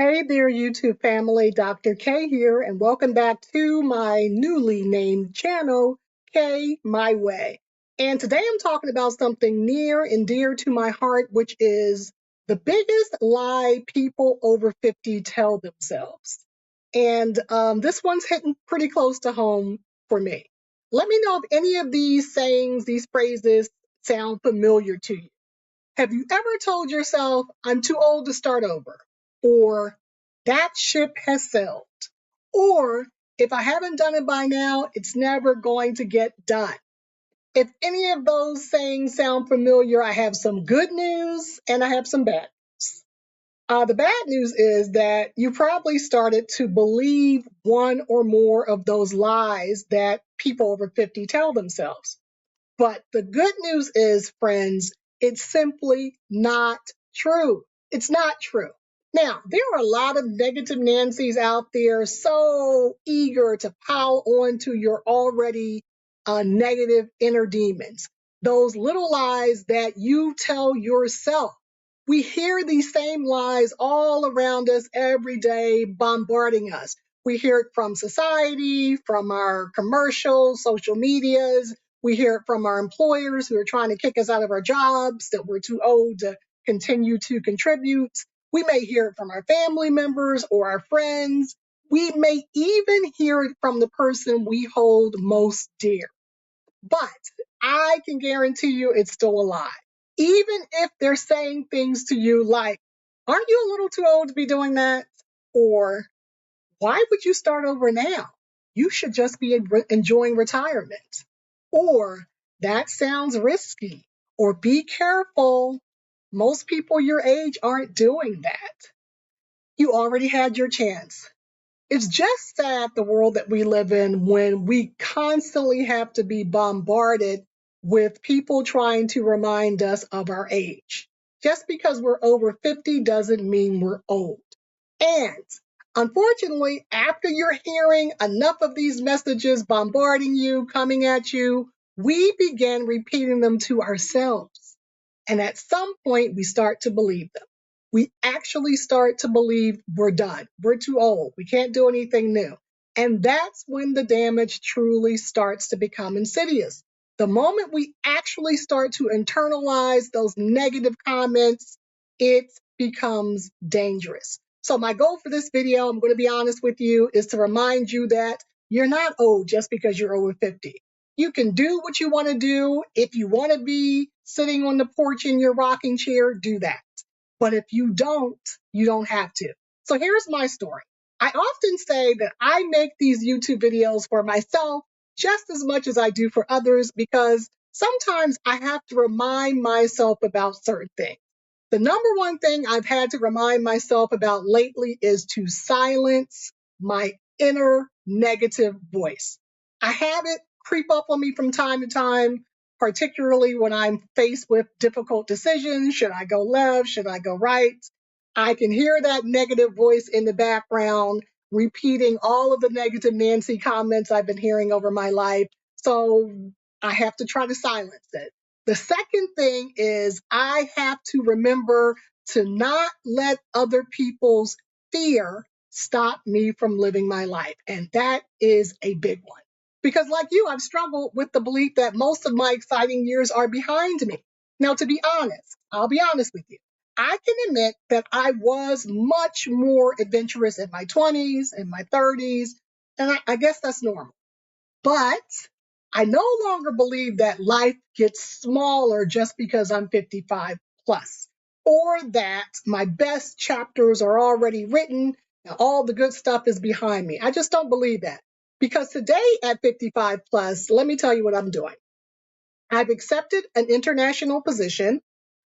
Hey there, YouTube family. Dr. K here, and welcome back to my newly named channel, K My Way. And today I'm talking about something near and dear to my heart, which is the biggest lie people over 50 tell themselves. And this one's hitting pretty close to home for me. Let me know if any of these sayings, these phrases sound familiar to you. Have you ever told yourself, I'm too old to start over? Or that ship has sailed? Or if I haven't done it by now, it's never going to get done. If any of those sayings sound familiar, I have some good news and I have some bad news. The bad news is that you probably started to believe one or more of those lies that people over 50 tell themselves. But the good news is, friends, it's simply not true. It's not true. Now, there are a lot of negative Nancy's out there so eager to pile onto your already negative inner demons. Those little lies that you tell yourself. We hear these same lies all around us every day, bombarding us. We hear it from society, from our commercials, social medias. We hear it from our employers who are trying to kick us out of our jobs, that we're too old to continue to contribute. We may hear it from our family members or our friends. We may even hear it from the person we hold most dear. But I can guarantee you it's still a lie. Even if they're saying things to you like, aren't you a little too old to be doing that? Or why would you start over now? You should just be enjoying retirement. Or that sounds risky. Or be careful. Most people your age aren't doing that. You already had your chance. It's just sad the world that we live in when we constantly have to be bombarded with people trying to remind us of our age. Just because we're over 50 doesn't mean we're old. And unfortunately, after you're hearing enough of these messages bombarding you, coming at you, we begin repeating them to ourselves. And at some point, we start to believe them. We actually start to believe we're done. We're too old. We can't do anything new. And that's when the damage truly starts to become insidious. The moment we actually start to internalize those negative comments, it becomes dangerous. So my goal for this video, I'm going to be honest with you, is to remind you that you're not old just because you're over 50. You can do what you want to do. If you want to be sitting on the porch in your rocking chair, do that. But if you don't have to. So here's my story. I often say that I make these YouTube videos for myself just as much as I do for others because sometimes I have to remind myself about certain things. The number one thing I've had to remind myself about lately is to silence my inner negative voice. I have it creep up on me from time to time, particularly when I'm faced with difficult decisions. Should I go left? Should I go right? I can hear that negative voice in the background repeating all of the negative Nancy comments I've been hearing over my life. So I have to try to silence it. The second thing is I have to remember to not let other people's fear stop me from living my life. And that is a big one. Because like you, I've struggled with the belief that most of my exciting years are behind me. Now, to be honest, I'll be honest with you. I can admit that I was much more adventurous in my 20s and my 30s, and I guess that's normal. But I no longer believe that life gets smaller just because I'm 55 plus, or that my best chapters are already written and all the good stuff is behind me. I just don't believe that. Because today at 55 plus, let me tell you what I'm doing. I've accepted an international position.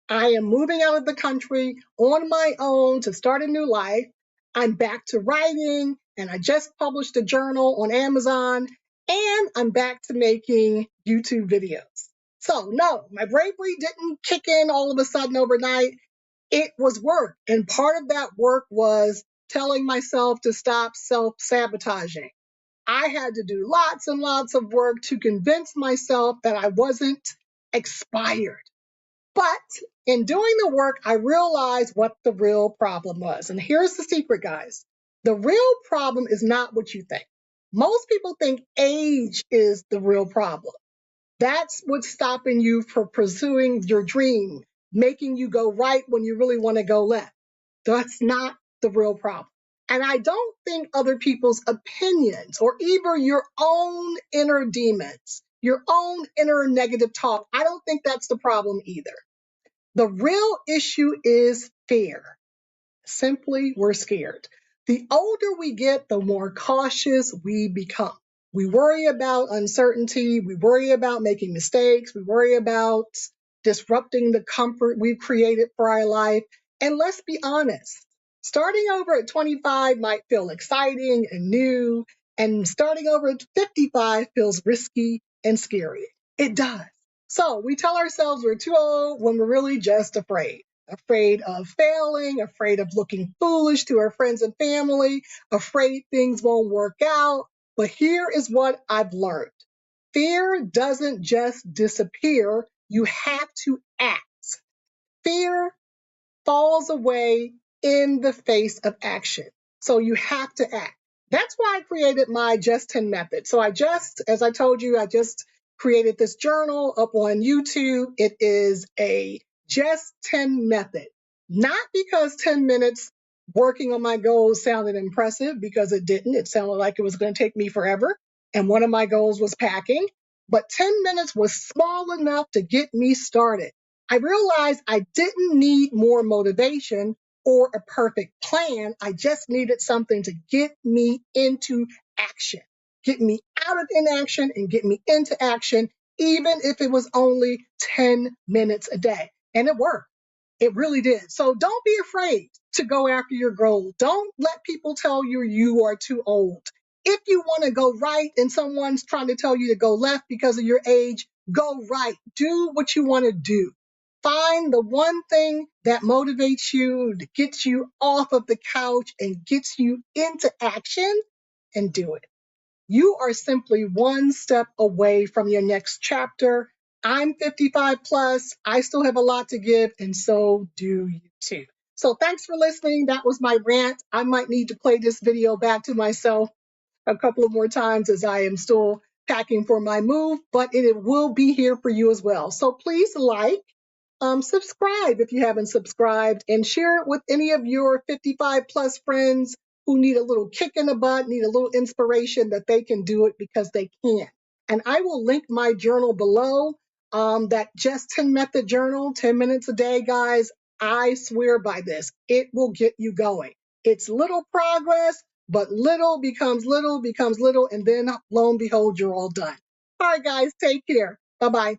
I am moving out of the country on my own to start a new life. I'm back to writing, and I just published a journal on Amazon, and I'm back to making YouTube videos. So, no, my bravery didn't kick in all of a sudden overnight. It was work, and part of that work was telling myself to stop self-sabotaging. I had to do lots and lots of work to convince myself that I wasn't expired. But in doing the work, I realized what the real problem was. And here's the secret, guys. The real problem is not what you think. Most people think age is the real problem. That's what's stopping you from pursuing your dream, making you go right when you really want to go left. That's not the real problem. And I don't think other people's opinions or even your own inner demons, your own inner negative talk, I don't think that's the problem either. The real issue is fear. Simply, we're scared. The older we get, the more cautious we become. We worry about uncertainty. We worry about making mistakes. We worry about disrupting the comfort we've created for our life. And let's be honest, starting over at 25 might feel exciting and new, and starting over at 55 feels risky and scary. It does. So we tell ourselves we're too old when we're really just afraid. Afraid of failing, afraid of looking foolish to our friends and family, afraid things won't work out. But here is what I've learned. Fear doesn't just disappear. You have to act. Fear falls away in the face of action. So you have to act. That's why I created my Just 10 method. So as I told you, I just created this journal up on YouTube. It is a Just 10 method. Not because 10 minutes working on my goals sounded impressive, because it didn't. It sounded like it was going to take me forever. And one of my goals was packing. But 10 minutes was small enough to get me started. I realized I didn't need more motivation or a perfect plan. I just needed something to get me into action, get me out of inaction and get me into action, even if it was only 10 minutes a day. And it worked. It really did. So don't be afraid to go after your goal. Don't let people tell you you are too old. If you want to go right and someone's trying to tell you to go left because of your age, go right. Do what you want to do. Find the one thing that motivates you, that gets you off of the couch and gets you into action, and do it. You are simply one step away from your next chapter. I'm 55 plus. I still have a lot to give, and so do you too. So thanks for listening. That was my rant. I might need to play this video back to myself a couple of more times as I am still packing for my move, but it will be here for you as well. So please subscribe if you haven't subscribed, and share it with any of your 55 plus friends who need a little kick in the butt, need a little inspiration that they can do it because they can. And I will link my journal below, that Just 10 method journal, 10 minutes a day, guys. I swear by this. It will get you going. It's little progress, but little, becomes little, and then lo and behold, you're all done. All right, guys, take care. Bye-bye.